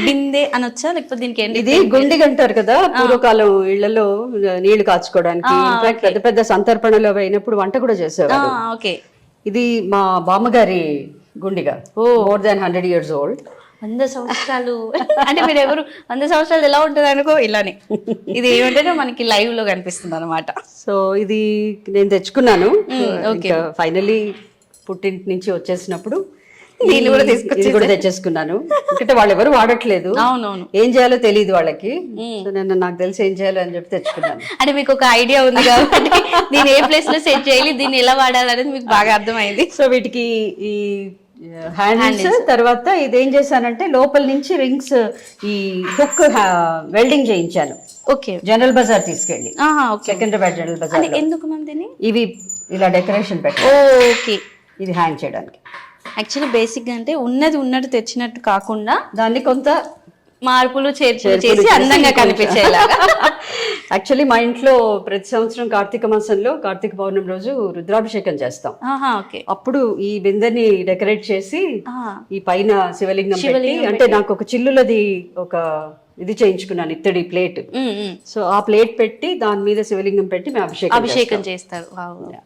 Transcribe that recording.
బిందె అనొచ్చా లేకపోతే దీనికి ఏంటి? ఇది గుండిగ అంటారు కదా, పూర్వకాలం ఇళ్లలో నీళ్లు కాచుకోవడానికి. ఇన్ఫాక్ట్ పెద్ద పెద్ద సంతర్పణలు అయినప్పుడు వంట కూడా చేసేవారు. ఓకే. ఇది మా బామ్మగారి గుండిగ, మోర్ దాన్ 100 years old. 100 సంవత్సరాలు అంటే మీరు ఎవరు 100 సంవత్సరాలు ఎలా ఉంటుంది అనుకో ఇలానే. ఇది ఏమంటే మనకి లైవ్ లో కనిపిస్తుంది అనమాట. సో ఇది నేను తెచ్చుకున్నాను. ఫైనలీ పుట్టింటి నుంచి వచ్చేసినప్పుడు నీళ్ళు కూడా తీసుకొచ్చి కూడా తెచ్చేసుకున్నాను. ఎందుకంటే వాళ్ళు ఎవరు వాడట్లేదు, అవునవును, ఏం చేయాలో తెలియదు వాళ్ళకి. సో నేను నాకు తెలిసి ఏం చేయాలో అని చెప్పి తెచ్చుకున్నాను. అంటే మీకు ఒక ఐడియా ఉంది కాబట్టి దీన్ని ఏ ప్లేస్ లో సెట్ చేయాలి, దీన్ని ఎలా వాడాలి అనేది మీకు బాగా అర్థమైంది. సో వీటికి ఈ హ్యాండిల్స్, తర్వాత ఇదేం చేశానంటే లోపల నుంచి రింగ్స్ ఈ హుక్ వెల్డింగ్ చేయించాను. ఓకే. జనరల్ బజార్ తీసుకెళ్ళి, సెకండ్రాబాద్ జనరల్ బజార్. ఎందుకు మ్యామ్ దీన్ని? ఇవి ఇలా డెకరేషన్ పెట్టాను. ఓకే. ఇది హ్యాంగ్ చేయడానికి. యాక్చువల్లీ బేసిక్ గా అంటే ఉన్నది ఉన్నట్టు తెచ్చినట్టు కాకుండా దాన్ని కొంత మార్పులు చేర్పులు చేసి అందంగా కనిపించేలాగా. యాక్చువల్లీ మా ఇంట్లో ప్రతి సంవత్సరం కార్తీక మాసంలో కార్తీక పౌర్ణమి రోజు రుద్రాభిషేకం చేస్తాం. అప్పుడు ఈ బిందెని డెకరేట్ చేసి ఈ పైన శివలింగం పెట్టి, అంటే నాకు ఒక చిల్లులది ఒక ఇది చేయించుకున్నాను, ఇత్తడి ప్లేట్. సో ఆ ప్లేట్ పెట్టి దాని మీద శివలింగం పెట్టి మేము అభిషేకం చేస్తారు.